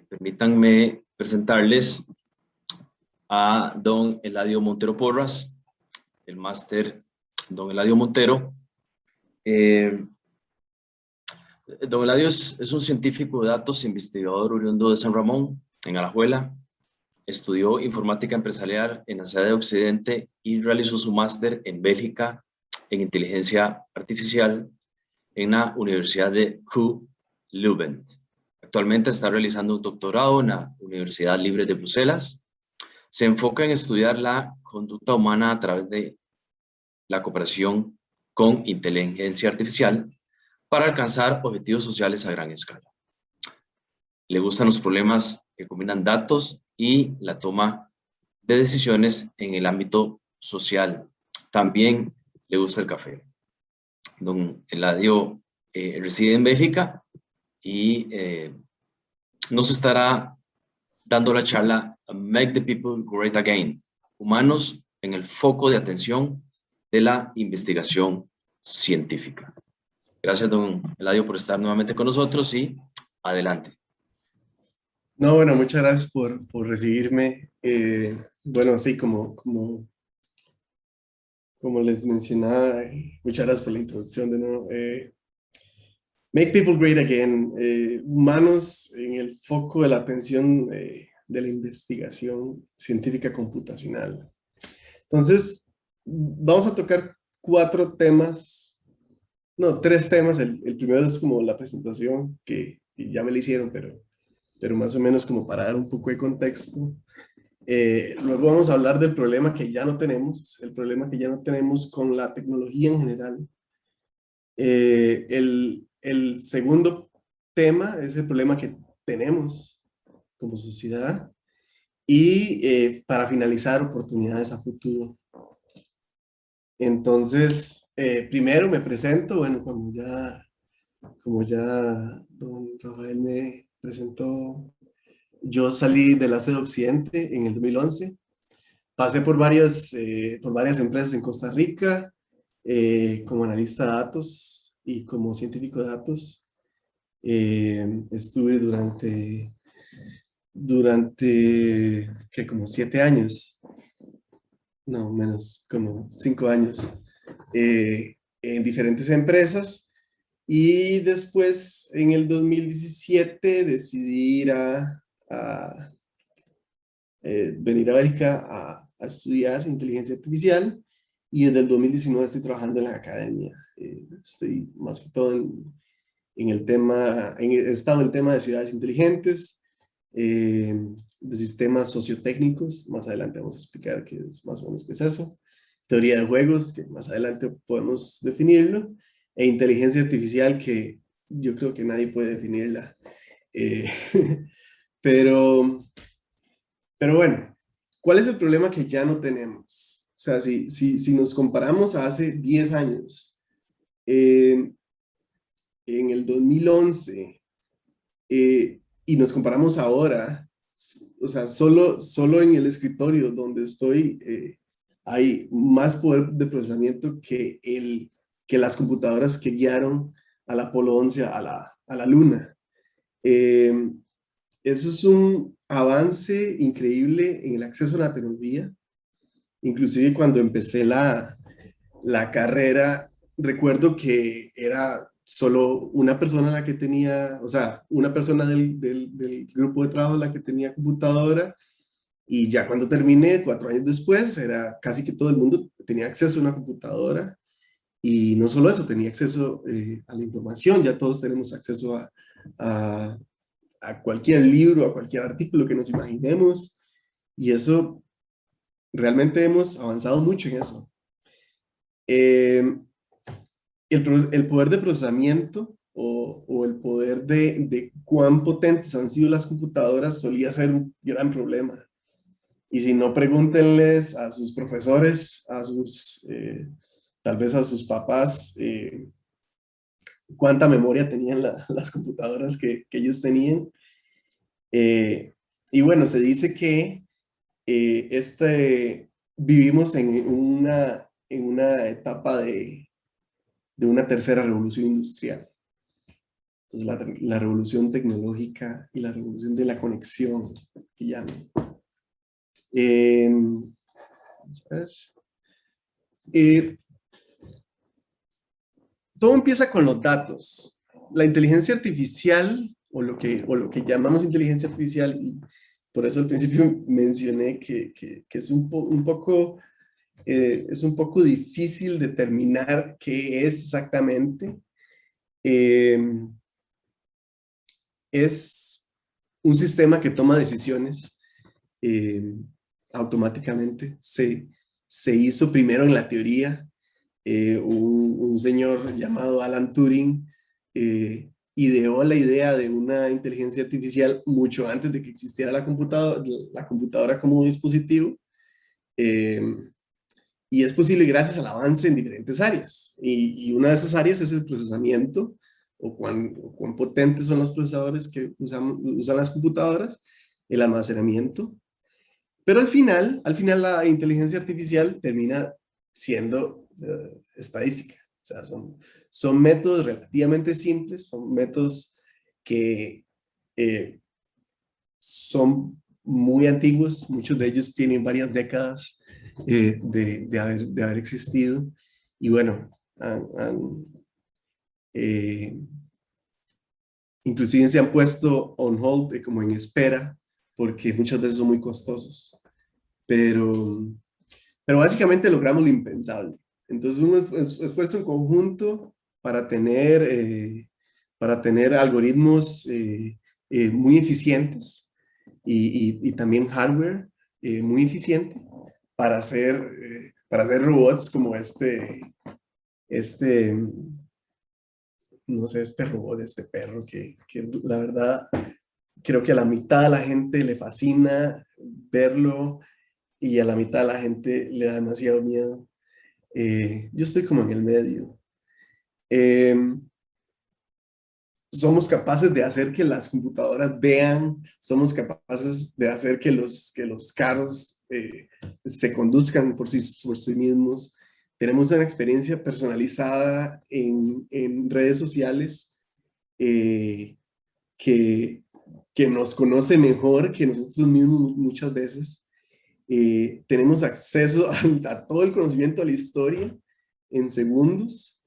Permítanme presentarles a don Eladio Montero Porras, el máster don Eladio Montero. Don Eladio es un científico de datos, investigador oriundo de San Ramón, en Alajuela. Estudió informática empresarial en la sede de Occidente y realizó su máster en Bélgica en inteligencia artificial en la Universidad de KU Leuven. Actualmente está realizando un doctorado en la Universidad Libre de Bruselas. Se enfoca en estudiar la conducta humana a través de la cooperación con inteligencia artificial para alcanzar objetivos sociales a gran escala. Le gustan los problemas que combinan datos y la toma de decisiones en el ámbito social. También le gusta el café. Don Eladio reside en Bélgica y nos estará dando la charla Make the People Great Again, humanos en el foco de atención de la investigación científica. Gracias, don Eladio, por estar nuevamente con nosotros y adelante. No, bueno, muchas gracias por recibirme. Bueno, sí, como les mencionaba, muchas gracias por la introducción de nuevo. Make People Great Again, humanos en el foco de la atención de la investigación científica computacional. Entonces, vamos a tocar tres temas. El primero es como la presentación, que ya me la hicieron, pero más o menos como para dar un poco de contexto. Luego vamos a hablar del problema que ya no tenemos, el problema que ya no tenemos con la tecnología en general. El segundo tema es el problema que tenemos como sociedad. Y para finalizar, oportunidades a futuro. Entonces, primero me presento, bueno, como ya don Rafael me presentó, yo salí de la sede Occidente en el 2011. Pasé por varias empresas en Costa Rica, como analista de datos y como científico de datos. Estuve durante que como 7 años, no, menos, como 5 años, en diferentes empresas. Y después, en el 2017, decidí venir a Bélgica a estudiar inteligencia artificial. Y desde el 2019 estoy trabajando en la academia. Estoy más que todo en el tema, he estado en el tema de ciudades inteligentes, de sistemas sociotécnicos. Más adelante vamos a explicar qué es más o menos qué es eso. Teoría de juegos, que más adelante podemos definirlo. E inteligencia artificial, que yo creo que nadie puede definirla. Pero bueno, ¿cuál es el problema que ya no tenemos? O sea, si nos comparamos a hace 10 años, en el 2011, y nos comparamos ahora, o sea, solo en el escritorio donde estoy, hay más poder de procesamiento que las computadoras que guiaron al Apolo 11 a la Luna. Eso es un avance increíble en el acceso a la tecnología. Inclusive cuando empecé la carrera, recuerdo que era solo una persona la que tenía, o sea, una persona del grupo de trabajo la que tenía computadora, y ya cuando terminé, 4 años después, era casi que todo el mundo tenía acceso a una computadora. Y no solo eso, tenía acceso a la información. Ya todos tenemos acceso a cualquier libro, a cualquier artículo que nos imaginemos, y eso, realmente hemos avanzado mucho en eso. El poder de procesamiento o el poder de cuán potentes han sido las computadoras solía ser un gran problema. Y si no, pregúntenles a sus profesores, tal vez a sus papás, cuánta memoria tenían las computadoras que ellos tenían. Y bueno, se dice que vivimos en una etapa de una tercera revolución industrial. Entonces, la revolución tecnológica y la revolución de la conexión, que llaman. Vamos a ver. Todo empieza con los datos. La inteligencia artificial, o lo que llamamos inteligencia artificial, y por eso al principio mencioné que es un poco difícil determinar qué es exactamente. Es un sistema que toma decisiones automáticamente. Se hizo primero en la teoría. Un señor llamado Alan Turing ideó la idea de una inteligencia artificial mucho antes de que existiera la computadora como un dispositivo. Y es posible gracias al avance en diferentes áreas. Y una de esas áreas es el procesamiento, o cuán potentes son los procesadores que usan las computadoras, el almacenamiento. Pero al final la inteligencia artificial termina siendo estadística. O sea, son métodos relativamente simples, son métodos que son muy antiguos, muchos de ellos tienen varias décadas de haber existido. Y bueno, inclusive se han puesto on hold, como en espera, porque muchas veces son muy costosos. Pero básicamente logramos lo impensable. Entonces, un esfuerzo en conjunto para tener algoritmos muy eficientes y también hardware muy eficiente para hacer robots como no sé, este robot, este perro que la verdad creo que a la mitad de la gente le fascina verlo y a la mitad de la gente le da demasiado miedo. Yo estoy como en el medio. Somos capaces de hacer que las computadoras vean, somos capaces de hacer que los carros se conduzcan por sí mismos. Tenemos una experiencia personalizada en redes sociales que nos conoce mejor que nosotros mismos muchas veces. Tenemos acceso a todo el conocimiento de la historia en segundos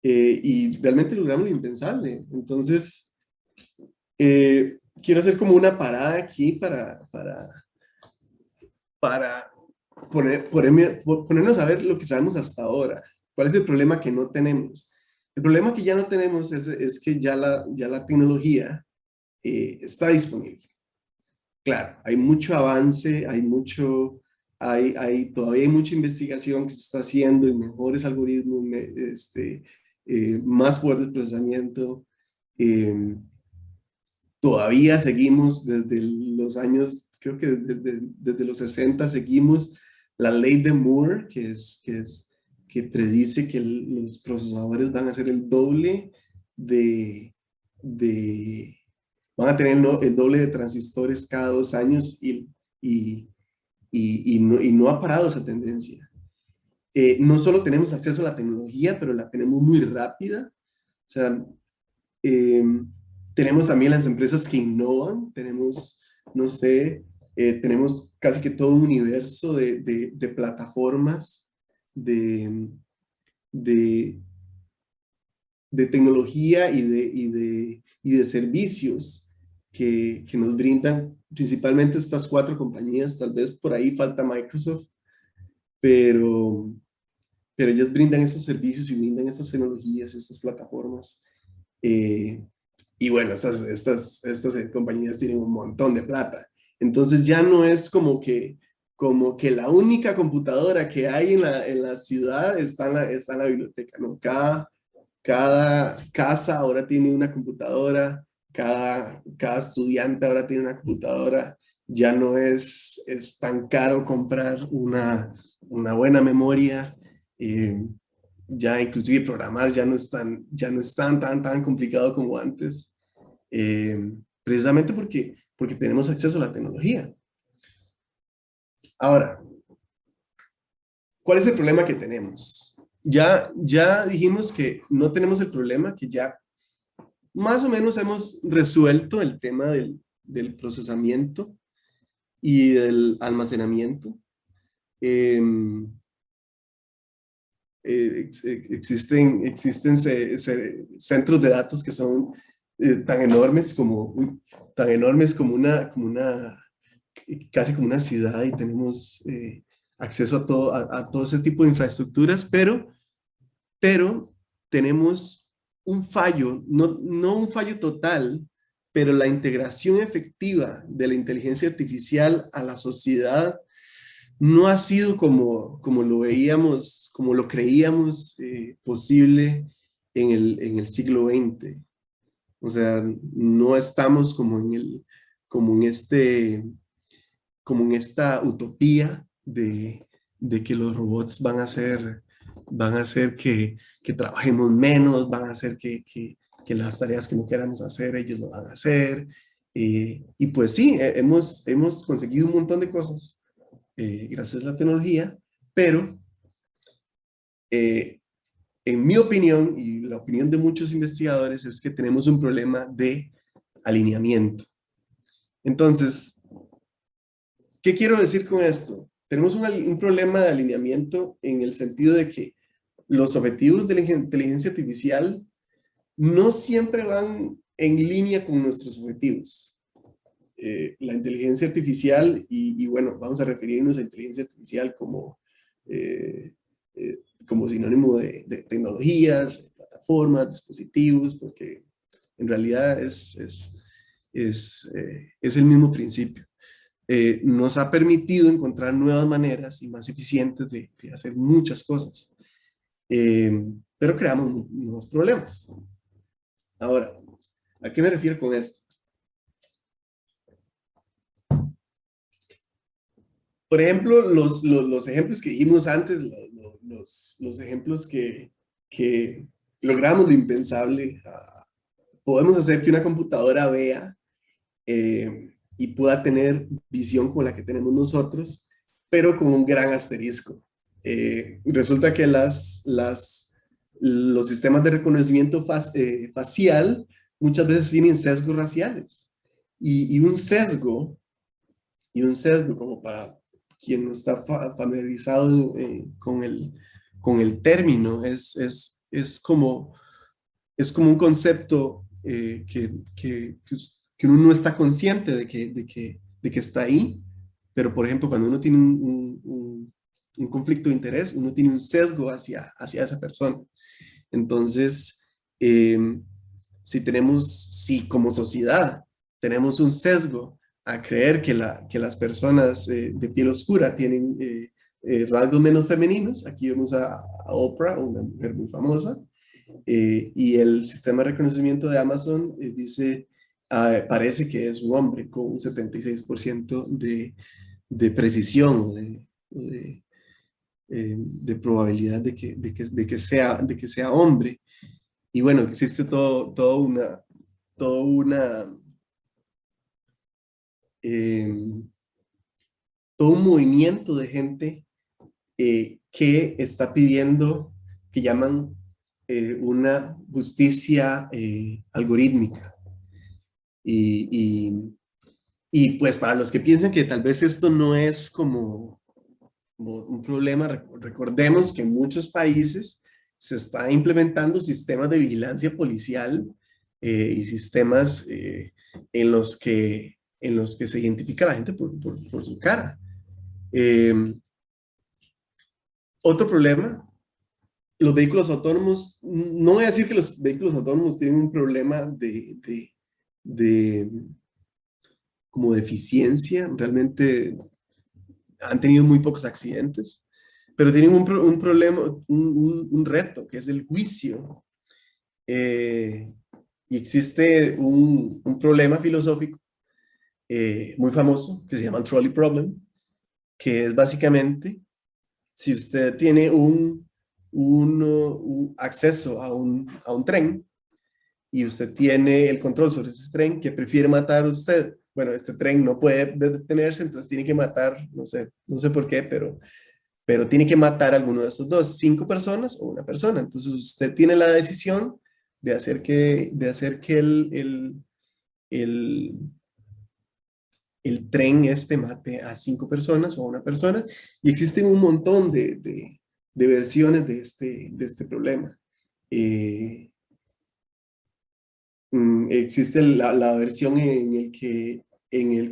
y realmente logramos lo impensable. Entonces, quiero hacer como una parada aquí para ponernos a ver lo que sabemos hasta ahora. ¿Cuál es el problema que no tenemos? El problema que ya no tenemos es que ya la tecnología está disponible. Claro, hay mucho avance, todavía hay mucha investigación que se está haciendo en mejores algoritmos, más poder de procesamiento. Todavía seguimos desde los años, creo que desde los 60 seguimos la ley de Moore, que predice que los procesadores van a ser el doble van a tener el doble de transistores cada 2 años y no ha parado esa tendencia. No solo tenemos acceso a la tecnología, pero la tenemos muy rápida. O sea, tenemos también las empresas que innovan, tenemos, no sé, tenemos casi que todo un universo de plataformas de tecnología y de servicios que nos brindan principalmente estas 4 compañías. Tal vez por ahí falta Microsoft, pero ellas brindan estos servicios y brindan estas tecnologías, estas plataformas. Y bueno, estas compañías tienen un montón de plata. Entonces ya no es como que la única computadora que hay en la ciudad está en la biblioteca, ¿no? Cada casa ahora tiene una computadora, cada estudiante ahora tiene una computadora. Ya no es tan caro comprar una buena memoria. Ya inclusive programar ya no es tan complicado como antes, precisamente porque tenemos acceso a la tecnología. Ahora, ¿cuál es el problema que tenemos? Ya dijimos que no tenemos el problema, que ya más o menos hemos resuelto el tema del procesamiento y del almacenamiento. Existen centros de datos que son tan enormes como casi como una ciudad, y tenemos acceso a todo ese tipo de infraestructuras, pero tenemos un fallo, no un fallo total, pero la integración efectiva de la inteligencia artificial a la sociedad no ha sido como lo veíamos, como lo creíamos posible en el siglo XX. O sea, no estamos como en esta utopía de que los robots van a hacer que trabajemos menos, van a hacer que las tareas que no queramos hacer, ellos lo van a hacer. Y pues sí, hemos conseguido un montón de cosas gracias a la tecnología, pero en mi opinión y la opinión de muchos investigadores es que tenemos un problema de alineamiento. Entonces, ¿qué quiero decir con esto? Tenemos un problema de alineamiento en el sentido de que los objetivos de la inteligencia artificial no siempre van en línea con nuestros objetivos. La inteligencia artificial, y bueno, vamos a referirnos a inteligencia artificial como sinónimo de tecnologías, plataformas, dispositivos, porque en realidad es el mismo principio. Nos ha permitido encontrar nuevas maneras y más eficientes de hacer muchas cosas, pero creamos nuevos problemas. Ahora, ¿a qué me refiero con esto? Por ejemplo, los ejemplos que dimos antes, los ejemplos que logramos lo impensable, podemos hacer que una computadora vea y pueda tener visión como la que tenemos nosotros, pero con un gran asterisco. Resulta que los sistemas de reconocimiento facial muchas veces tienen sesgos raciales. Y un sesgo, como para quien no está familiarizado con el término, es como un concepto que uno no está consciente de que está ahí, pero por ejemplo, cuando uno tiene un conflicto de interés, uno tiene un sesgo hacia esa persona. Entonces, si como sociedad tenemos un sesgo a creer que las personas de piel oscura tienen rasgos menos femeninos, aquí vemos a Oprah, una mujer muy famosa, y el sistema de reconocimiento de Amazon dice, parece que es un hombre con un 76% de precisión, de probabilidad de que sea hombre. Y bueno, existe todo un movimiento de gente que está pidiendo, que llaman una justicia algorítmica. Y pues para los que piensan que tal vez esto no es como un problema, recordemos que en muchos países se está implementando sistemas de vigilancia policial y sistemas en los que se identifica a la gente por su cara. Otro problema, los vehículos autónomos, no voy a decir que los vehículos autónomos tienen un problema como de eficiencia, realmente han tenido muy pocos accidentes, pero tienen un problema, un reto, que es el juicio. Y existe un problema filosófico muy famoso que se llama el trolley problem, que es básicamente, si usted tiene un acceso a un tren y usted tiene el control sobre ese tren, que prefiere matar a usted. Bueno, este tren no puede detenerse, entonces tiene que matar, no sé por qué, pero tiene que matar a alguno de estos dos, 5 personas o una persona. Entonces usted tiene la decisión de hacer que el, el tren este mate a 5 personas o a una persona, y existen un montón de versiones de este problema. Eh, Existe la versión en el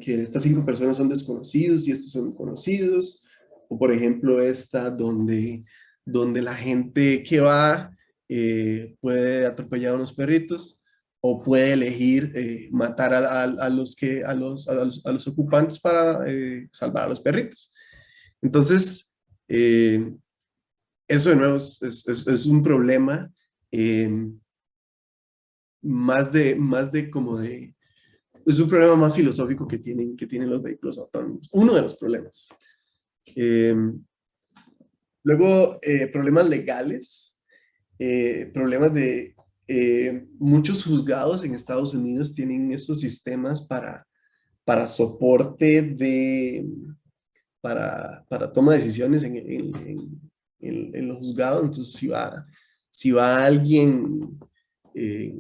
que estas 5 personas son desconocidos y estos son conocidos, o por ejemplo esta donde la gente que va puede atropellar a unos perritos o puede elegir matar a los ocupantes para salvar a los perritos. Entonces, eso de nuevo es un problema. eh, más de como de, es un problema más filosófico que tienen los vehículos autónomos. Uno de los problemas. Eh, Luego, problemas legales, problemas de muchos juzgados en Estados Unidos tienen estos sistemas para soporte para toma de decisiones en los juzgados. Entonces, si va alguien eh,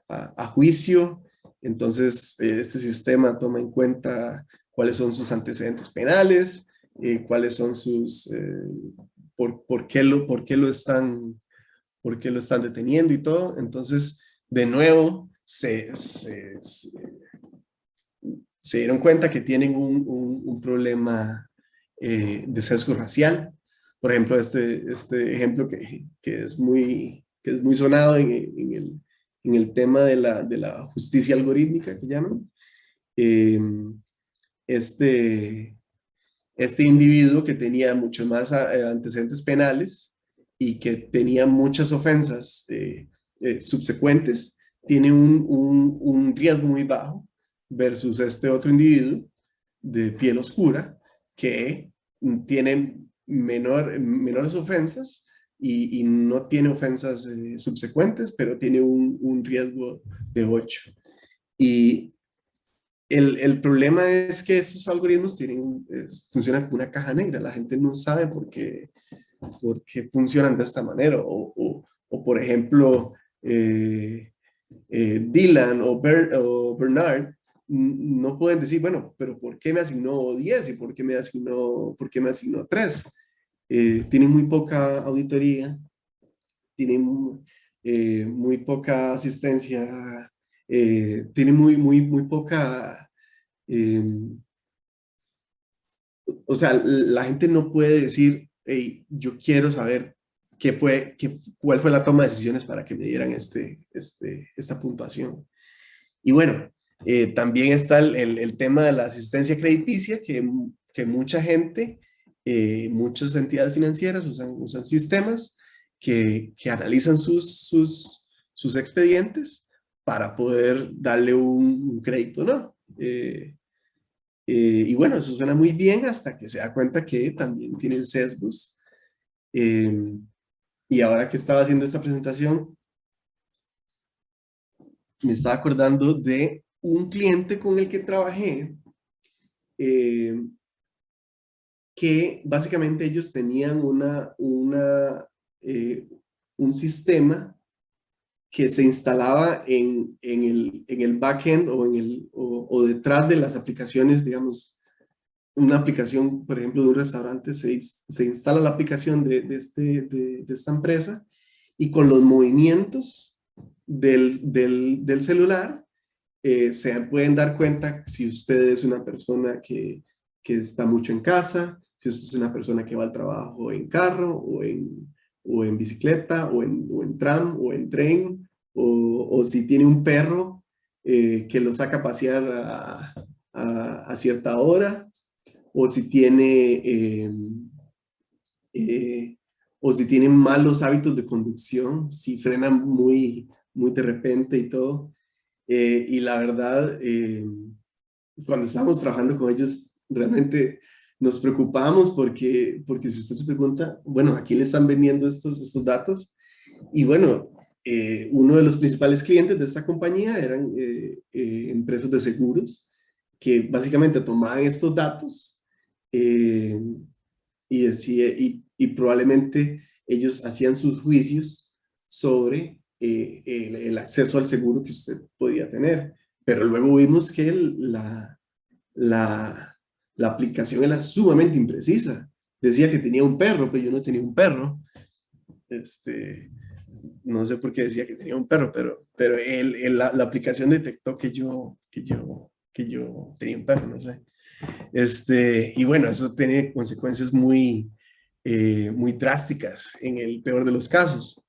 a juicio. Entonces, este sistema toma en cuenta cuáles son sus antecedentes penales, cuáles son por qué lo están deteniendo y todo. Entonces, de nuevo, se dieron cuenta que tienen un problema de sesgo racial. Por ejemplo, este ejemplo que es muy sonado en el tema de la justicia algorítmica que llaman. Eh, este, este individuo que tenía muchos más antecedentes penales y que tenía muchas ofensas subsecuentes, tiene un riesgo muy bajo versus este otro individuo de piel oscura que tiene menores ofensas y no tiene ofensas subsecuentes, pero tiene un riesgo de 8. Y el problema es que esos algoritmos funcionan como una caja negra. La gente no sabe por qué funcionan de esta manera. O por ejemplo, Dylan o Bernard no pueden decir, bueno, pero ¿por qué me asignó 10 y por qué me asignó 3? Tienen muy poca auditoría, tienen muy poca asistencia, tienen muy poca... eh, o sea, la gente no puede decir, hey, yo quiero saber cuál fue la toma de decisiones para que me dieran esta puntuación. Y bueno, también está el tema de la asistencia crediticia, que mucha gente, muchas entidades financieras usan sistemas que analizan sus expedientes para poder darle un crédito, ¿no? Y bueno, eso suena muy bien hasta que se da cuenta que también tienen sesgos. Eh, y ahora que estaba haciendo esta presentación, me estaba acordando de un cliente con el que trabajé, eh, que básicamente ellos tenían un sistema que se instalaba en el backend o detrás de las aplicaciones, digamos, una aplicación, por ejemplo, de un restaurante, se instala la aplicación de esta empresa y con los movimientos del celular se pueden dar cuenta si usted es una persona que está mucho en casa, si usted es una persona que va al trabajo en carro o en bicicleta o en tram o en tren o si tiene un perro que lo saca a pasear a cierta hora o si tiene eh, o si tienen malos hábitos de conducción, si frenan muy de repente y todo. Y la verdad, cuando estábamos trabajando con ellos, realmente nos preocupamos porque si usted se pregunta, bueno, ¿a quién le están vendiendo estos datos? Y bueno, uno de los principales clientes de esta compañía eran empresas de seguros que básicamente tomaban estos datos y probablemente ellos hacían sus juicios sobre el acceso al seguro que usted podría tener. Pero luego vimos que la aplicación era sumamente imprecisa. Decía que tenía un perro, pero yo no tenía un perro. No sé por qué decía que tenía un perro, pero la aplicación detectó que yo tenía un perro, no sé. Y bueno, eso tiene consecuencias muy drásticas en el peor de los casos.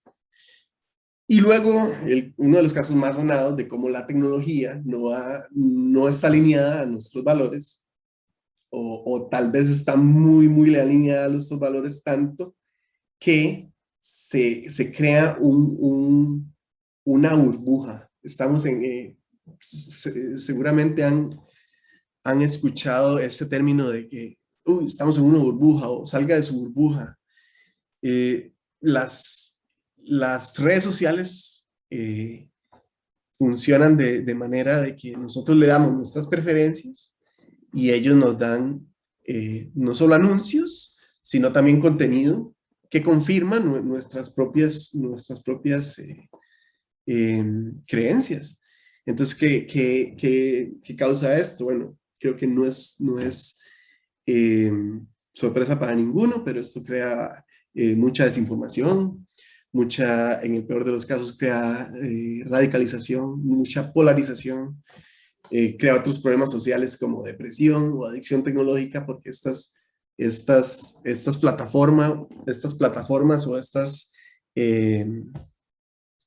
Y luego, uno de los casos más sonados de cómo la tecnología no está alineada a nuestros valores, o tal vez está muy alineada a nuestros valores tanto que se crea una burbuja. Estamos seguramente han escuchado este término de que estamos en una burbuja o salga de su burbuja. Eh, las redes sociales funcionan de manera de que nosotros le damos nuestras preferencias y ellos nos dan no solo anuncios, sino también contenido que confirma nuestras propias creencias. Entonces, ¿qué causa esto? Bueno, creo que no es eh, sorpresa para ninguno, pero esto crea mucha desinformación, en el peor de los casos, crea radicalización, mucha polarización, crea otros problemas sociales como depresión o adicción tecnológica, porque estas plataformas o estas eh,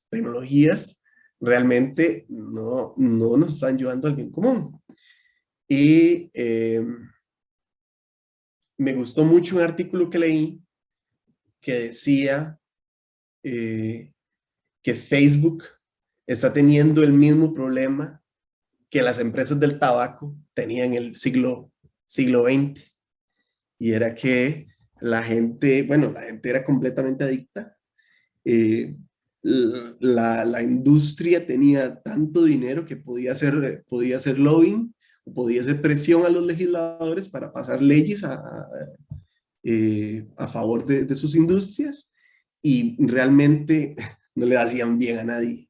tecnologías realmente no nos están llevando al bien común. Y me gustó mucho un artículo que leí que decía que Facebook está teniendo el mismo problema que las empresas del tabaco tenían en el siglo XX. Y era que la gente era completamente adicta. La industria tenía tanto dinero que podía hacer lobbying, podía hacer presión a los legisladores para pasar leyes a favor de sus industrias, y realmente no le hacían bien a nadie.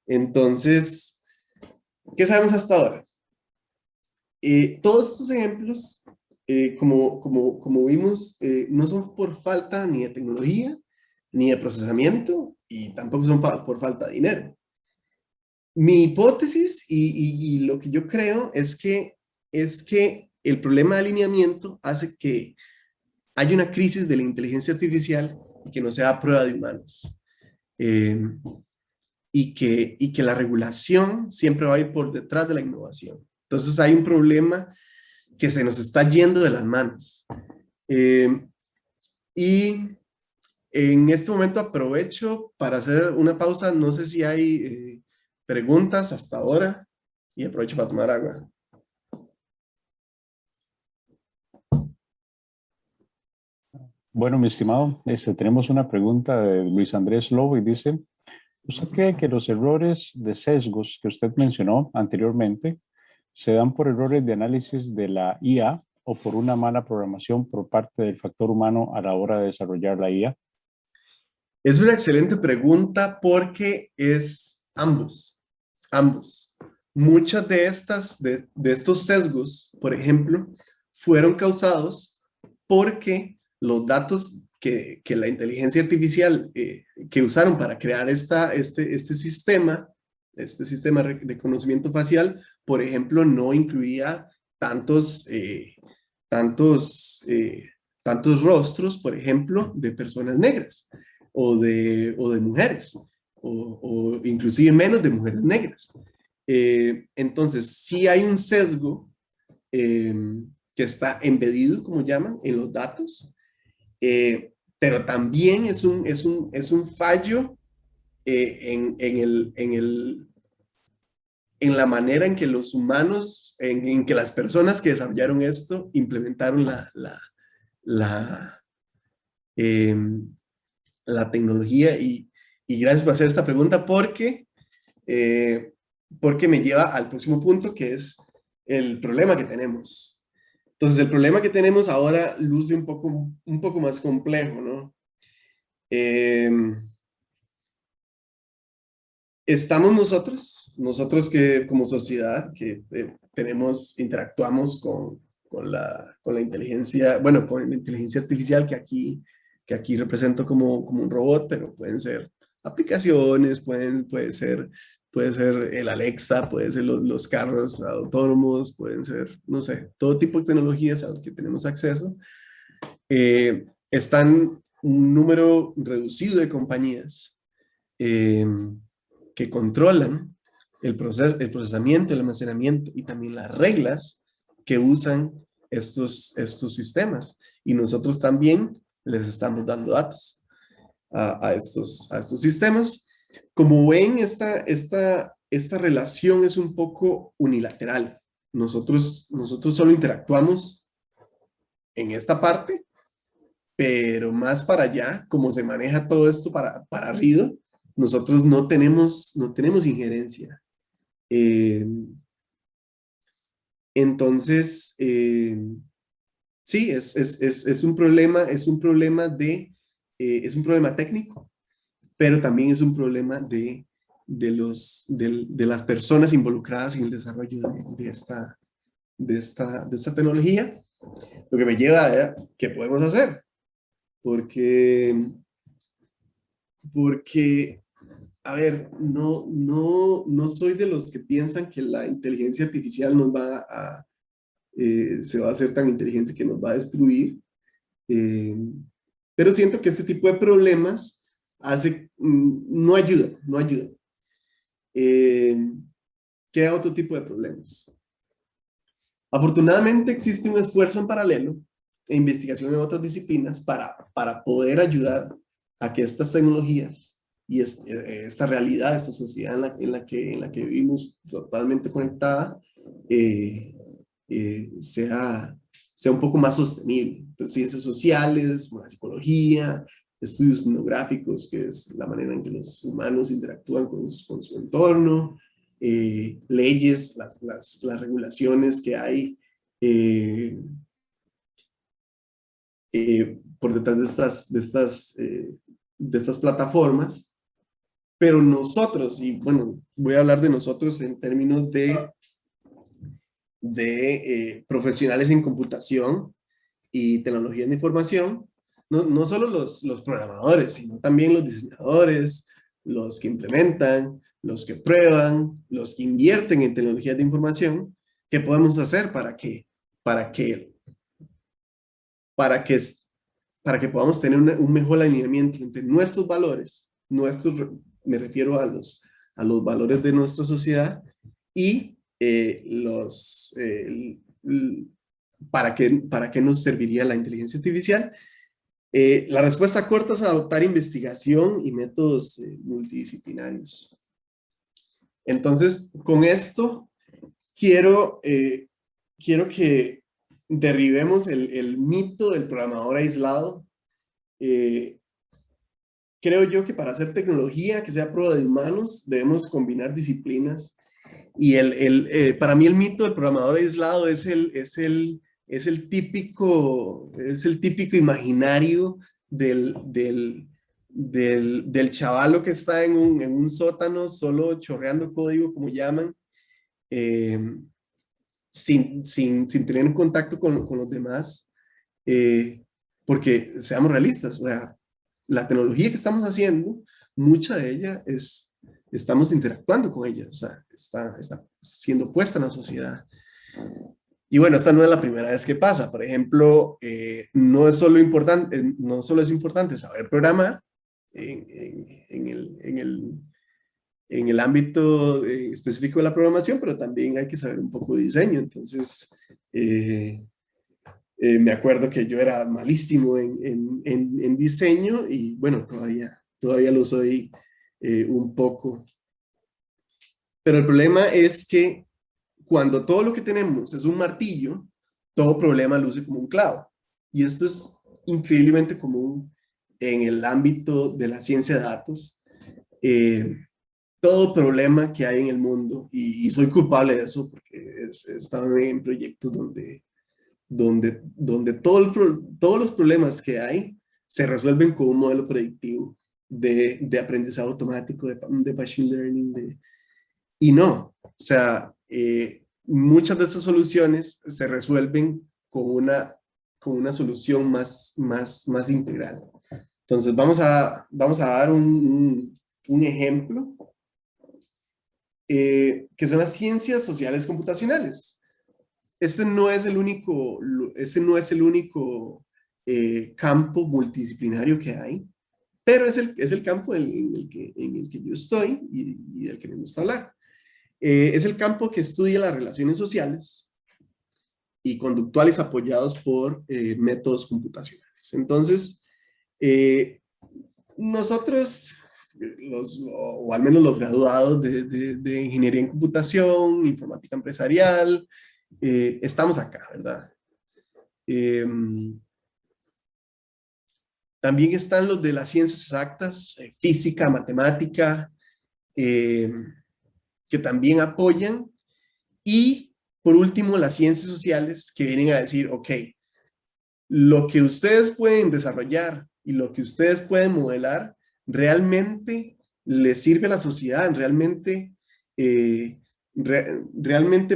Entonces, ¿qué sabemos hasta ahora? Todos estos ejemplos, como vimos, no son por falta ni de tecnología, ni de procesamiento, y tampoco son por falta de dinero. Mi hipótesis y lo que yo creo es que el problema de alineamiento hace que haya una crisis de la inteligencia artificial y que no sea a prueba de humanos. Eh, y que la regulación siempre va a ir por detrás de la innovación. Entonces hay un problema que se nos está yendo de las manos. Y en este momento aprovecho para hacer una pausa. No sé si hay preguntas hasta ahora, y aprovecho para tomar agua. Bueno, mi estimado, tenemos una pregunta de Luis Andrés Lobo y dice: ¿usted cree que los errores de sesgos que usted mencionó anteriormente se dan por errores de análisis de la IA o por una mala programación por parte del factor humano a la hora de desarrollar la IA? Es una excelente pregunta porque es ambos. Muchas de estos sesgos, por ejemplo, fueron causados porque los datos que la inteligencia artificial que usaron para crear este sistema de conocimiento facial, por ejemplo, no incluía tantos rostros, por ejemplo, de personas negras o de mujeres, o inclusive menos de mujeres negras. Entonces, sí hay un sesgo que está embedido, como llaman, en los datos, pero también es un fallo en la manera en que los humanos, en que las personas que desarrollaron esto implementaron eh, la tecnología. Y gracias por hacer esta pregunta porque me lleva al próximo punto, que es el problema que tenemos. Entonces, el problema que tenemos ahora luce un poco más complejo, ¿no? estamos nosotros que como sociedad que interactuamos con la inteligencia, bueno, con la inteligencia artificial que aquí represento como un robot, pero pueden ser aplicaciones, puede ser el Alexa, puede ser los carros autónomos, pueden ser, no sé, todo tipo de tecnologías a las que tenemos acceso. Están un número reducido de compañías eh, que controlan el procesamiento, el almacenamiento y también las reglas que usan estos sistemas. Y nosotros también les estamos dando datos a estos sistemas. Como ven, esta relación es un poco unilateral. Nosotros solo interactuamos en esta parte, pero más para allá, como se maneja todo esto para arriba, nosotros no tenemos injerencia. Entonces, sí, es un problema, es un problema técnico, pero también es un problema de las personas involucradas en el desarrollo de esta tecnología, lo que me lleva a qué podemos hacer, porque a ver, no soy de los que piensan que la inteligencia artificial se va a hacer tan inteligente que nos va a destruir, eh, pero siento que este tipo de problemas no ayuda, no ayuda. Crea otro tipo de problemas. Afortunadamente existe un esfuerzo en paralelo e investigación en otras disciplinas para poder ayudar a que estas tecnologías y esta realidad, esta sociedad en la que vivimos totalmente conectada, sea un poco más sostenible. Entonces, ciencias sociales, la psicología, estudios etnográficos, que es la manera en que los humanos interactúan con su entorno, leyes, las regulaciones que hay por detrás de estas plataformas. Pero nosotros, y bueno, voy a hablar de nosotros en términos de profesionales en computación y tecnologías de información, no solo los programadores, sino también los diseñadores, los que implementan, los que prueban, los que invierten en tecnologías de información. ¿Qué podemos hacer para que podamos tener un mejor alineamiento entre nuestros valores, me refiero a los valores de nuestra sociedad, y ¿para qué nos serviría la inteligencia artificial? La respuesta corta es adoptar investigación y métodos multidisciplinarios. Entonces, con esto quiero que derribemos el mito del programador aislado. Creo yo que para hacer tecnología que sea prueba de humanos debemos combinar disciplinas, y para mí el mito del programador aislado es el típico imaginario del chavalo que está en un sótano solo chorreando código, como llaman, sin tener un contacto con los demás, porque seamos realistas, o sea, la tecnología que estamos haciendo, mucha de ella estamos interactuando con ella, o sea, está siendo puesta en la sociedad. Y bueno, esta no es la primera vez que pasa. Por ejemplo, no solo es importante saber programar en el ámbito específico de la programación, pero también hay que saber un poco de diseño. Entonces, me acuerdo que yo era malísimo en diseño, y bueno, todavía lo soy un poco. Pero el problema es que cuando todo lo que tenemos es un martillo, todo problema luce como un clavo. Y esto es increíblemente común en el ámbito de la ciencia de datos. Todo problema que hay en el mundo, y soy culpable de eso porque he estado en proyectos donde todos los problemas que hay se resuelven con un modelo predictivo. de aprendizaje automático, de machine learning, y no, o sea, muchas de esas soluciones se resuelven con una solución más integral. Entonces, vamos a dar un ejemplo, que son las ciencias sociales computacionales. Este no es el único campo multidisciplinario que hay, pero es el campo en el que yo estoy y del que me gusta hablar. Es el campo que estudia las relaciones sociales y conductuales apoyados por métodos computacionales. Entonces, nosotros, o al menos los graduados de Ingeniería en Computación, Informática Empresarial, estamos acá, ¿verdad? También están los de las ciencias exactas, física, matemática, que también apoyan. Y, por último, las ciencias sociales, que vienen a decir, ok, lo que ustedes pueden desarrollar y lo que ustedes pueden modelar, realmente les sirve a la sociedad, realmente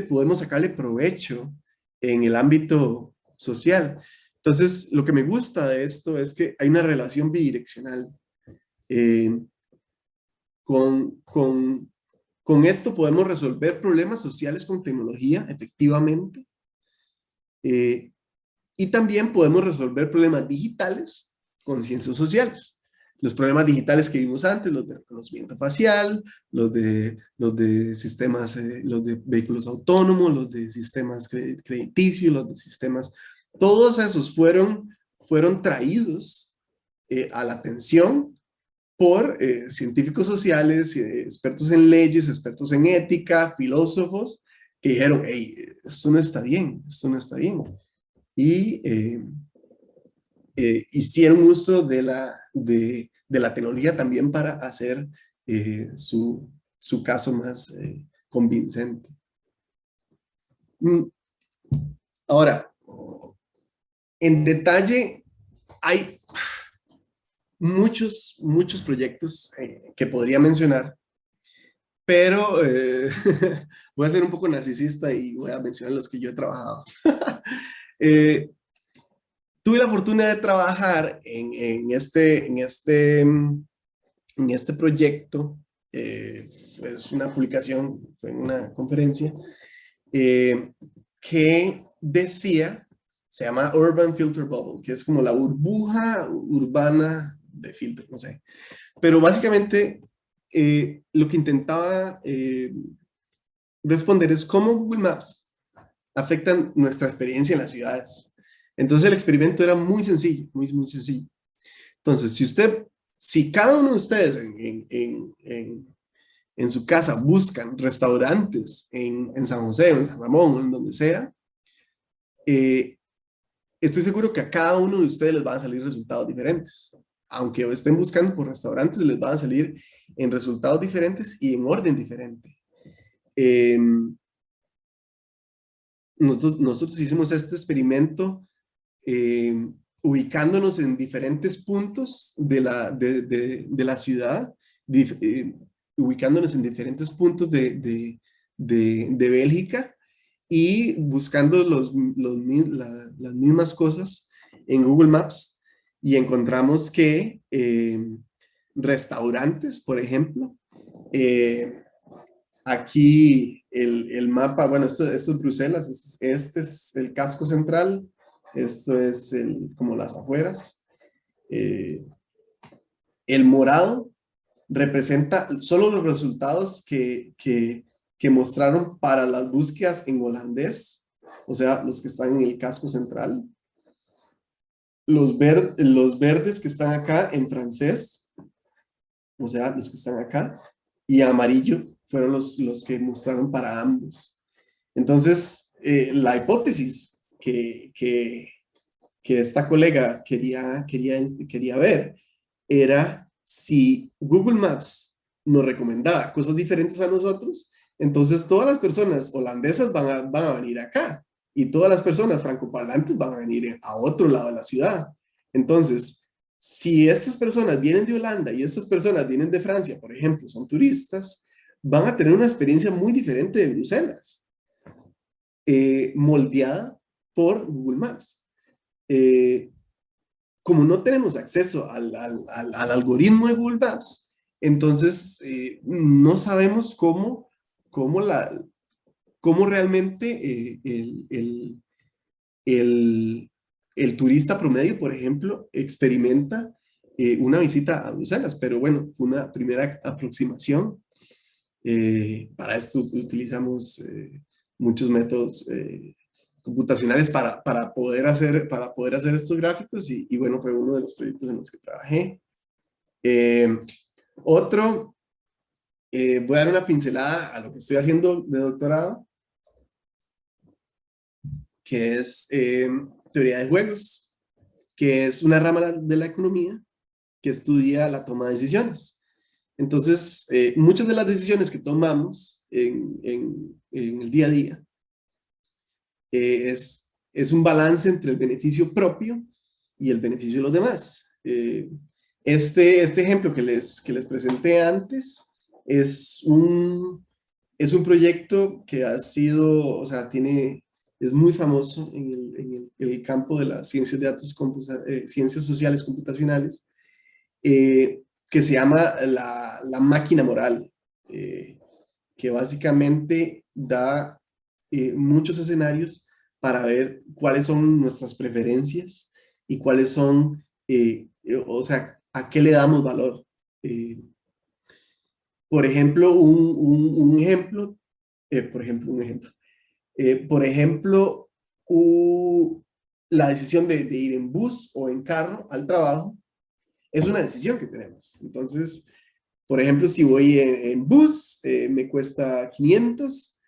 podemos sacarle provecho en el ámbito social. Entonces, lo que me gusta de esto es que hay una relación bidireccional. Con esto podemos resolver problemas sociales con tecnología, efectivamente. Y también podemos resolver problemas digitales con ciencias sociales. Los problemas digitales que vimos antes, los de reconocimiento facial, los de sistemas, los de vehículos autónomos, los de sistemas crediticios, los de sistemas, todos esos fueron traídos a la atención por científicos sociales, expertos en leyes, expertos en ética, filósofos, que dijeron, hey, esto no está bien, esto no está bien. Y hicieron uso de la tecnología también para hacer su caso más convincente. Ahora, en detalle, hay muchos proyectos que podría mencionar, pero voy a ser un poco narcisista y voy a mencionar los que yo he trabajado. Tuve la fortuna de trabajar en este proyecto. Es una publicación, fue en una conferencia, que decía, se llama Urban Filter Bubble, que es como la burbuja urbana de filtro, no sé. Pero básicamente lo que intentaba responder es cómo Google Maps afectan nuestra experiencia en las ciudades. Entonces el experimento era muy sencillo, muy sencillo. Entonces, si cada uno de ustedes en su casa buscan restaurantes en San José, o en San Ramón, o en donde sea, estoy seguro que a cada uno de ustedes les van a salir resultados diferentes. Aunque estén buscando por restaurantes, les van a salir en resultados diferentes y en orden diferente. Nosotros hicimos este experimento ubicándonos en diferentes puntos de la ciudad, ubicándonos en diferentes puntos de Bélgica y buscando las mismas cosas en Google Maps, y encontramos que restaurantes, por ejemplo, aquí el mapa, bueno, esto es Bruselas, este es el casco central, esto es como las afueras. El morado representa solo los resultados que mostraron para las búsquedas en holandés, o sea, los que están en el casco central. Los verdes que están acá en francés, o sea, los que están acá, y amarillo fueron los que mostraron para ambos. Entonces, la hipótesis que esta colega quería ver era si Google Maps nos recomendaba cosas diferentes a nosotros, entonces todas las personas holandesas van a venir acá y todas las personas francoparlantes van a venir a otro lado de la ciudad. Entonces, Si estas personas vienen de Holanda y estas personas vienen de Francia, por ejemplo, son turistas, van a tener una experiencia muy diferente de Bruselas, moldeada por Google Maps. Como no tenemos acceso al algoritmo de Google Maps, entonces no sabemos cómo realmente el turista promedio, por ejemplo, experimenta una visita a Bruselas. Pero bueno, fue una primera aproximación. Para esto utilizamos muchos métodos computacionales para poder hacer estos gráficos y bueno, fue uno de los proyectos en los que trabajé. Voy a dar una pincelada a lo que estoy haciendo de doctorado, que es teoría de juegos, que es una rama de la economía que estudia la toma de decisiones. Entonces, muchas de las decisiones que tomamos en el día a día es un balance entre el beneficio propio y el beneficio de los demás. Este ejemplo que les presenté antes es un proyecto que ha sido, o sea, es muy famoso en el campo de las ciencias de datos, ciencias sociales computacionales, que se llama la máquina moral, que básicamente da muchos escenarios para ver cuáles son nuestras preferencias y cuáles son, o sea, a qué le damos valor. Por ejemplo, un ejemplo, la decisión de ir en bus o en carro al trabajo es una decisión que tenemos. Entonces, por ejemplo, si voy en bus, me cuesta 500,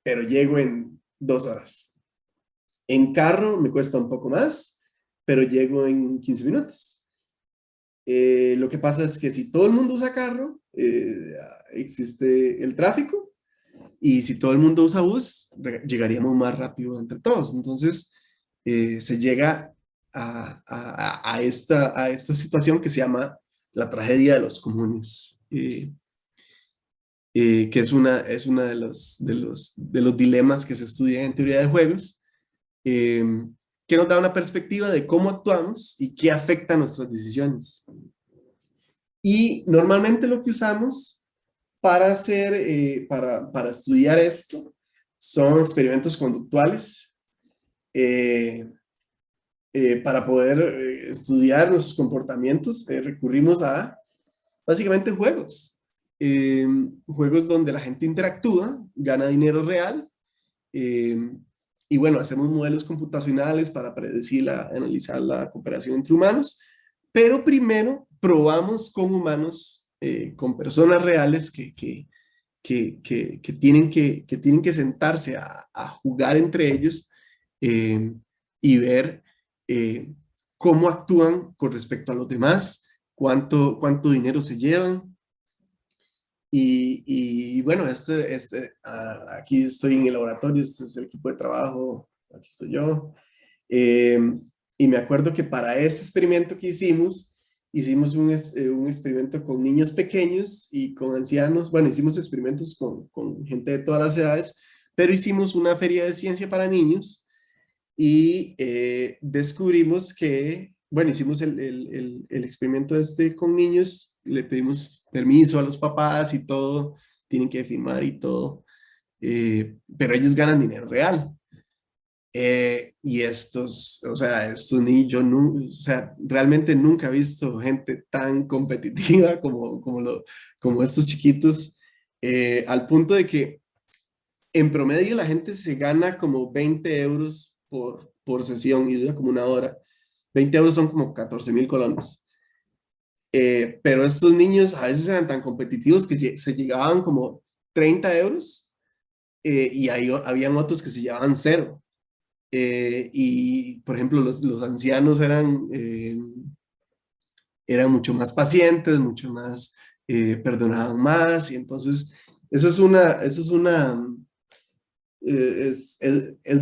pero llego en 2 horas. En carro me cuesta un poco más, pero llego en 15 minutos. Lo que pasa es que si todo el mundo usa carro, existe el tráfico, y si todo el mundo usa bus, llegaríamos más rápido entre todos. Entonces, se llega a esta situación que se llama la tragedia de los comunes, que es una de los dilemas que se estudian en teoría de juegos, que nos da una perspectiva de cómo actuamos y qué afecta a nuestras decisiones. Y normalmente lo que usamos para estudiar esto son experimentos conductuales, para poder estudiar nuestros comportamientos. Recurrimos a básicamente juegos, juegos donde la gente interactúa, gana dinero real, y bueno, hacemos modelos computacionales para predecir, analizar la cooperación entre humanos, pero primero probamos con humanos, con personas reales que tienen que sentarse a jugar entre ellos, y ver cómo actúan con respecto a los demás, cuánto dinero se llevan. Y bueno, aquí estoy en el laboratorio, este es el equipo de trabajo, aquí estoy yo. Y me acuerdo que para ese experimento que hicimos un experimento con niños pequeños y con ancianos. Bueno, hicimos experimentos con gente de todas las edades, pero hicimos una feria de ciencia para niños y descubrimos que, bueno, hicimos el experimento con niños, le pedimos permiso a los papás y todo, tienen que firmar y todo, pero ellos ganan dinero real. Y o sea, yo o sea, realmente nunca he visto gente tan competitiva como estos chiquitos, al punto de que en promedio la gente se gana como 20 euros por sesión y dura como 1 hora. 20 euros son como 14.000 colones. Pero estos niños a veces eran tan competitivos que se llegaban como 30 euros, y habían otros que se llevaban 0. Y, por ejemplo, los ancianos eran mucho más pacientes, mucho más, perdonaban más, y entonces es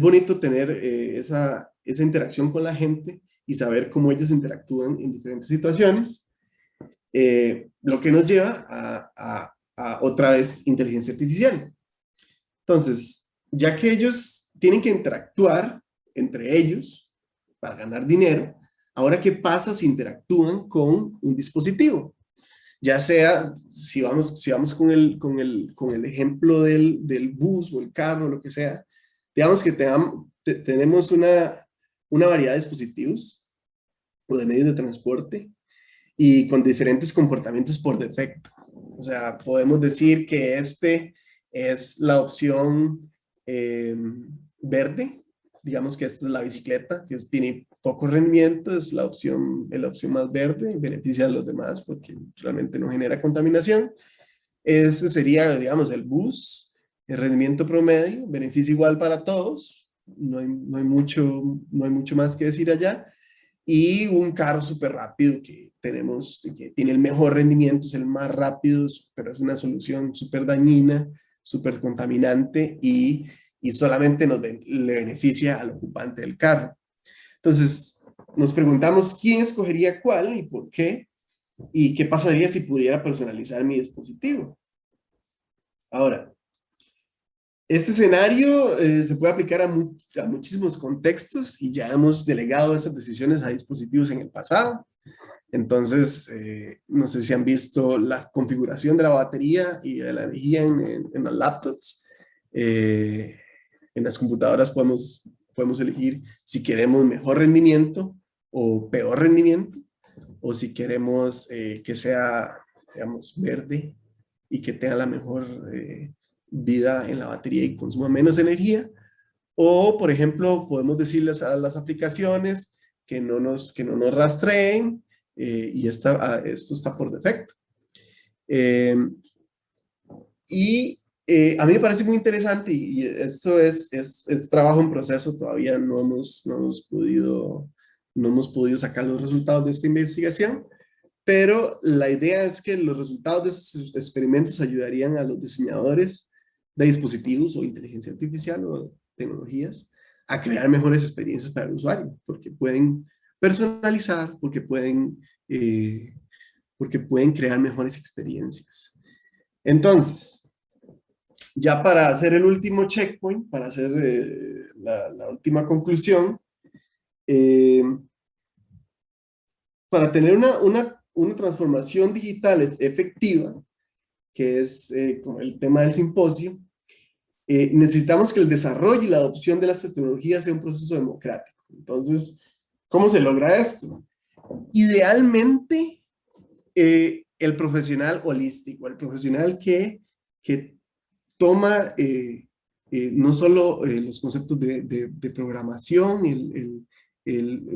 bonito tener esa interacción con la gente y saber cómo ellos interactúan en diferentes situaciones, lo que nos lleva a otra vez inteligencia artificial. Entonces, ya que ellos tienen que interactuar entre ellos para ganar dinero, ahora, ¿qué pasa si interactúan con un dispositivo? Ya sea, si vamos con el ejemplo del bus o el carro, lo que sea, digamos que tenemos una variedad de dispositivos o de medios de transporte y con diferentes comportamientos por defecto. O sea, podemos decir que este es la opción verde, digamos que esta es la bicicleta, que tiene poco rendimiento, es la opción más verde, beneficia a los demás porque realmente no genera contaminación. Este sería, digamos, el bus, el rendimiento promedio, beneficio igual para todos, no hay mucho más que decir allá. Y un carro súper rápido que tiene el mejor rendimiento, es el más rápido, pero es una solución súper dañina, súper contaminante y solamente le beneficia al ocupante del carro. Entonces, nos preguntamos quién escogería cuál y por qué, y qué pasaría si pudiera personalizar mi dispositivo. Ahora, este escenario se puede aplicar a muchísimos contextos y ya hemos delegado estas decisiones a dispositivos en el pasado. Entonces, no sé si han visto la configuración de la batería y de la energía en las laptops. En las computadoras podemos elegir si queremos mejor rendimiento o peor rendimiento, o si queremos que sea, digamos, verde y que tenga la mejor vida en la batería y consuma menos energía. O, por ejemplo, podemos decirles a las aplicaciones que no nos rastreen y esto está por defecto. A mí me parece muy interesante y esto es trabajo en proceso, todavía no hemos podido sacar los resultados de esta investigación, pero la idea es que los resultados de estos experimentos ayudarían a los diseñadores de dispositivos o inteligencia artificial o tecnologías a crear mejores experiencias para el usuario, porque pueden personalizar, porque pueden crear mejores experiencias. Entonces, ya para hacer el último checkpoint, para hacer la última conclusión, para tener una transformación digital efectiva, que es como el tema del simposio, necesitamos que el desarrollo y la adopción de las tecnologías sea un proceso democrático. Entonces, ¿cómo se logra esto? Idealmente, el profesional holístico, el profesional que toma no solo los conceptos de programación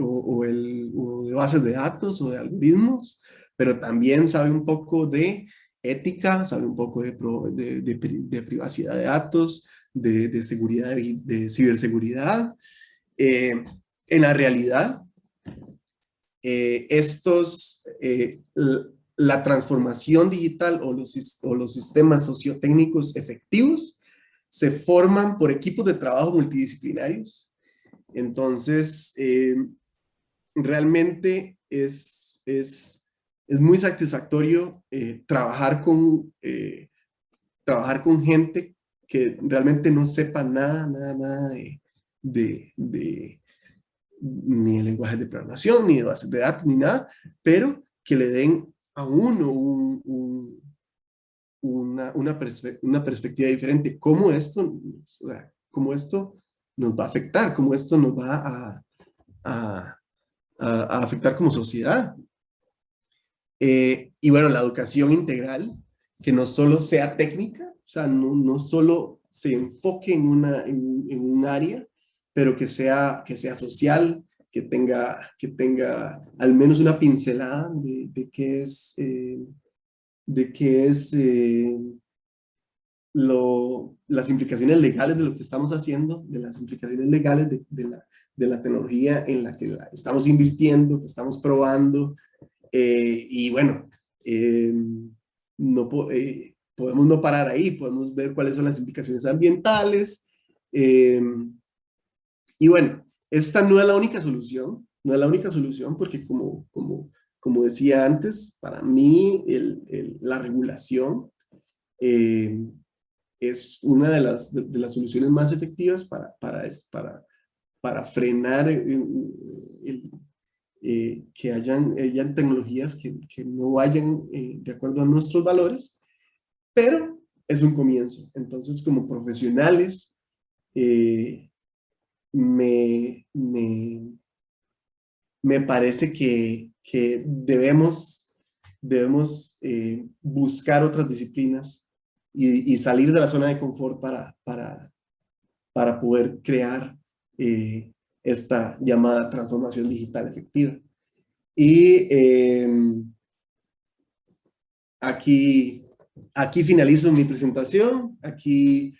o de bases de datos o de algoritmos, pero también sabe un poco de ética, sabe un poco de privacidad de datos, de seguridad, de ciberseguridad. En la realidad, la transformación digital o los sistemas sociotécnicos efectivos se forman por equipos de trabajo multidisciplinarios. Entonces, realmente es muy satisfactorio trabajar con gente que realmente no sepa nada ni de lenguajes de programación, ni de bases de datos, ni nada, pero que le den a uno una perspectiva diferente. ¿Cómo esto nos va a afectar? ¿Cómo esto nos va a afectar como sociedad? Y bueno, la educación integral, que no solo sea técnica, o sea, no solo se enfoque en un área, pero que sea social, que tenga al menos una pincelada de qué es las implicaciones legales de lo que estamos haciendo, de las implicaciones legales de la tecnología en la que estamos invirtiendo, que estamos probando. Y bueno, podemos no parar ahí, podemos ver cuáles son las implicaciones ambientales. Y bueno, esta no es la única solución. no es la única solución, porque como decía antes, para mí la regulación es una de las soluciones más efectivas para frenar que hayan tecnologías que no vayan de acuerdo a nuestros valores, pero es un comienzo. Entonces, como profesionales, me, me, me parece que debemos buscar otras disciplinas y salir de la zona de confort para poder crear esta llamada transformación digital efectiva. Y aquí finalizo mi presentación. Aquí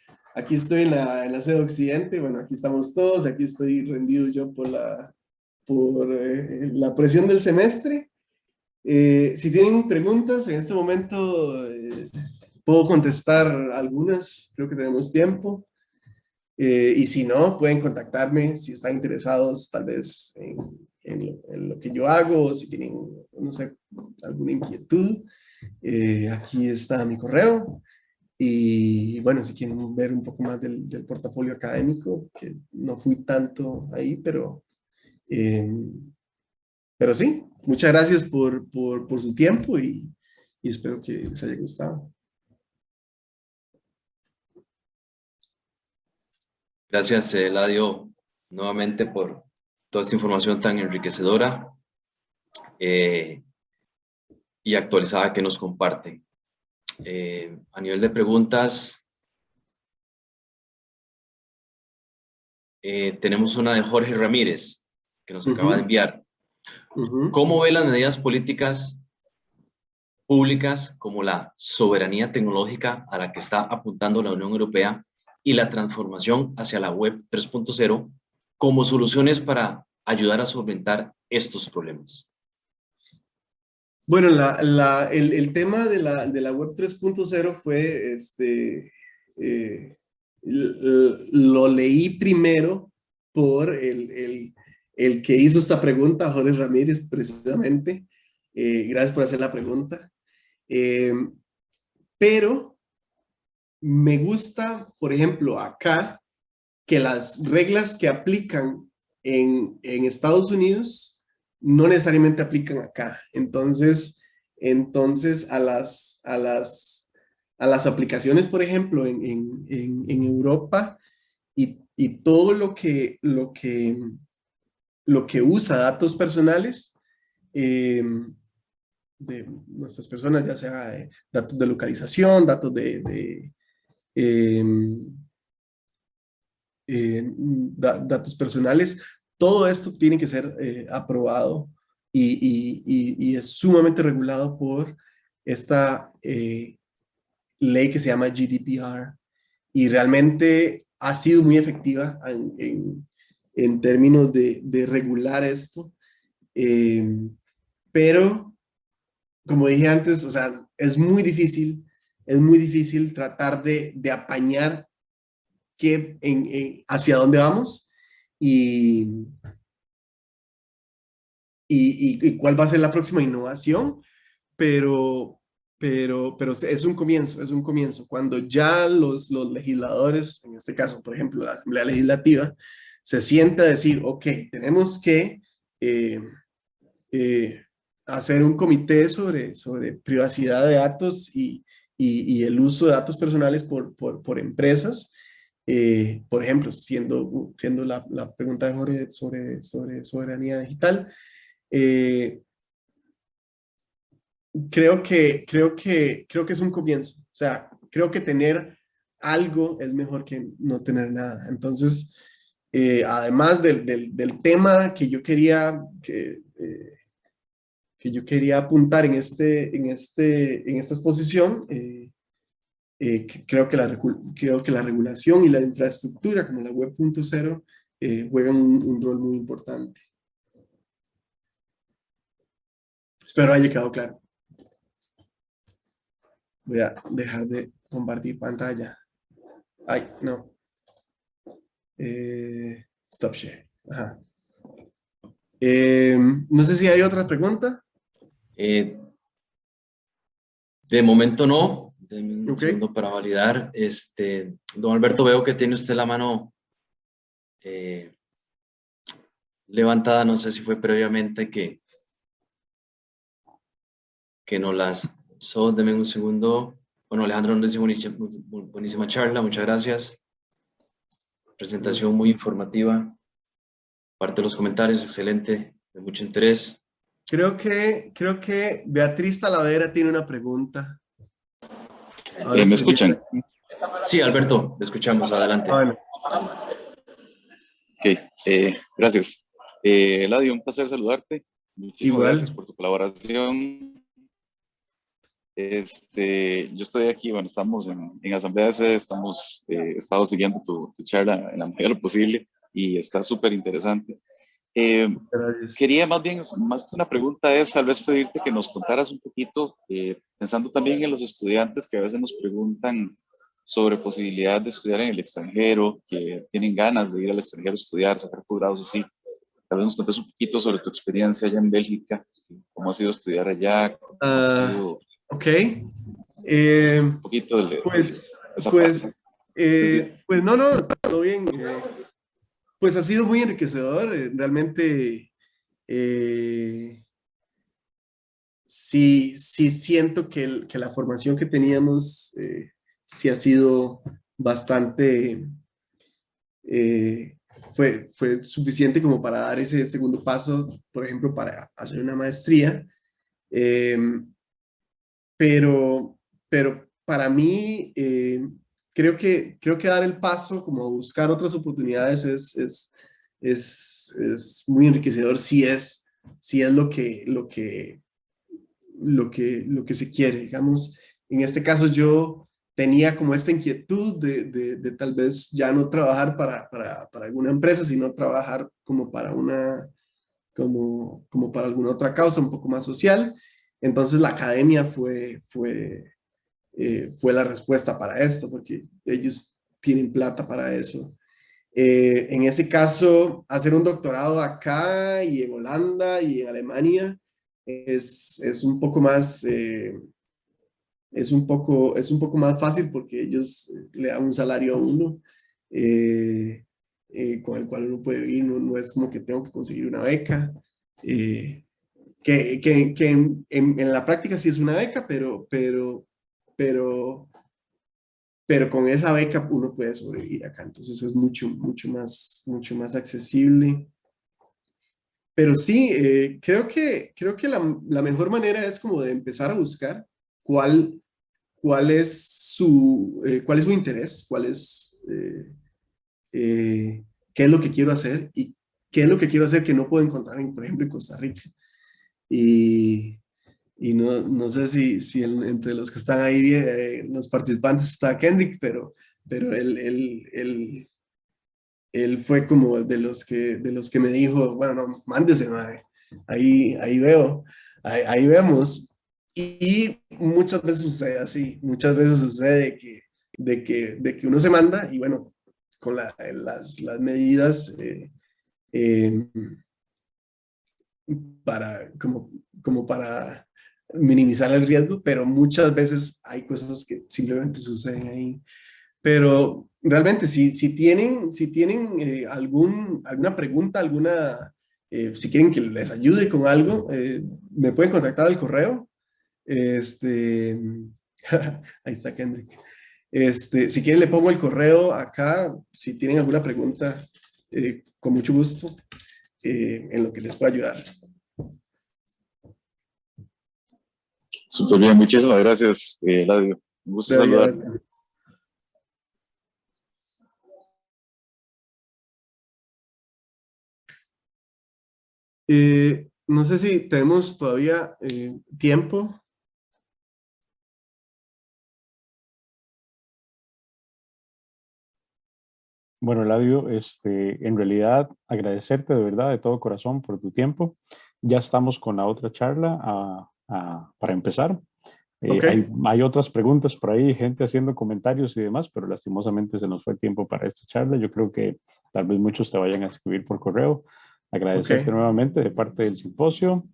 estoy en la sede Occidente. Bueno, aquí estamos todos. Aquí estoy rendido yo por la presión del semestre. Si tienen preguntas, en este momento puedo contestar algunas. Creo que tenemos tiempo. Y si no, pueden contactarme si están interesados tal vez en lo que yo hago, o si tienen, no sé, alguna inquietud. Aquí está mi correo. Y bueno, si quieren ver un poco más del portafolio académico, que no fui tanto ahí, pero sí, muchas gracias por su tiempo y espero que les haya gustado. Gracias, Eladio, nuevamente por toda esta información tan enriquecedora y actualizada que nos comparte. A nivel de preguntas, tenemos una de Jorge Ramírez, que nos acaba de enviar. ¿Cómo ve las medidas políticas públicas como la soberanía tecnológica a la que está apuntando la Unión Europea y la transformación hacia la Web 3.0 como soluciones para ayudar a solventar estos problemas? Bueno, el tema de la Web 3.0 fue, lo leí primero por el que hizo esta pregunta, Jorge Ramírez, precisamente. Gracias por hacer la pregunta. Pero me gusta, por ejemplo, acá, que las reglas que aplican en Estados Unidos no necesariamente aplican acá. Entonces a las aplicaciones, por ejemplo, en Europa y todo lo que usa datos personales de nuestras personas, ya sea datos de localización, datos datos personales, todo esto tiene que ser aprobado y es sumamente regulado por esta ley que se llama GDPR y realmente ha sido muy efectiva en términos de regular esto. Pero, como dije antes, o sea, es muy difícil tratar de apañar hacia dónde vamos y cuál va a ser la próxima innovación, pero es un comienzo. Cuando ya los legisladores, en este caso, por ejemplo, la Asamblea Legislativa, se sienta a decir, ok, tenemos que hacer un comité sobre privacidad de datos y el uso de datos personales por empresas. Por ejemplo, siendo la pregunta de Jorge sobre soberanía digital, creo que es un comienzo. O sea, creo que tener algo es mejor que no tener nada. Entonces, además del tema que yo quería apuntar en esta exposición, creo que la regulación y la infraestructura como la Web 0.0 juegan un rol muy importante. Espero haya quedado claro. Voy a dejar de compartir pantalla. Ay, no. Stop share. Ajá. No sé si hay otra pregunta. De momento no. Denme un Ok. segundo para validar. Don Alberto, veo que tiene usted la mano levantada. No sé si fue previamente que no las... Denme un segundo. Bueno, Alejandro nos dice buenísima charla. Muchas gracias. Presentación muy informativa. Parte de los comentarios, excelente, de mucho interés. Creo que Beatriz Talavera tiene una pregunta. A ver ¿Me si escuchan? Sí, Alberto, te escuchamos. Adelante. bueno. Ok, gracias. Eladio, un placer saludarte. Muchísimas gracias Igual. por tu colaboración. Yo estoy aquí, bueno, estamos en Asamblea de Sede, he estado siguiendo tu charla en la medida de lo posible y está súper interesante. Gracias. Quería más bien, más que una pregunta, es tal vez pedirte que nos contaras un poquito, pensando también en los estudiantes que a veces nos preguntan sobre posibilidades de estudiar en el extranjero, que tienen ganas de ir al extranjero a estudiar, sacar posgrados así. Tal vez nos contes un poquito sobre tu experiencia allá en Bélgica, cómo ha sido estudiar allá, cómo ha sido Ok. un poquito de esa parte. Pues, Sí, sí. no, todo bien. Pues ha sido muy enriquecedor. Realmente, sí siento que la formación que teníamos sí ha sido bastante, fue suficiente como para dar ese segundo paso, por ejemplo, para hacer una maestría. Eh, pero para mí, creo que dar el paso, como buscar otras oportunidades, es muy enriquecedor si es lo que se quiere. Digamos, en este caso yo tenía como esta inquietud de tal vez ya no trabajar para alguna empresa, sino trabajar como para como para alguna otra causa un poco más social. Entonces la academia fue la respuesta para esto, porque ellos tienen plata para eso. En ese caso, hacer un doctorado acá y en Holanda y en Alemania es un poco más, es un poco más fácil porque ellos le dan un salario a uno eh, con el cual uno puede vivir, no es como que tengo que conseguir una beca. eh, que en la práctica sí es una beca, pero, pero con esa beca uno puede sobrevivir acá, entonces es mucho más accesible. Pero sí, creo que la mejor manera es como de empezar a buscar cuál, cuál es su interés, qué es lo que quiero hacer y qué es lo que quiero hacer que no puedo encontrar, por ejemplo, en Costa Rica. Y, y no sé si entre los que están ahí, los participantes está Kendrick, pero él fue como de los que me dijo, bueno, no, mándese, madre. Ahí veo, ahí vemos. Y muchas veces sucede así, muchas veces sucede de que uno se manda y bueno, con las medidas eh, como para minimizar el riesgo, pero muchas veces hay cosas que simplemente suceden ahí. Pero realmente, si tienen alguna pregunta, si quieren que les ayude con algo, me pueden contactar al correo. Este, ahí está Kendrick. Si quieren, le pongo el correo acá. Si tienen alguna pregunta, con mucho gusto, en lo que les pueda ayudar. Súper bien, muchísimas gracias, Eladio. Un gusto saludarte. No sé si tenemos todavía tiempo. Bueno, Eladio, en realidad agradecerte de verdad, de todo corazón por tu tiempo. Ya estamos con la otra charla para empezar. Ok. Hay otras preguntas por ahí, gente haciendo comentarios y demás, pero lastimosamente se nos fue tiempo para esta charla. Yo creo que tal vez muchos te vayan a escribir por correo. Agradecerte nuevamente de parte del simposio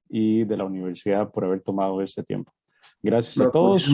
y de la universidad por haber tomado este tiempo. Gracias a todos.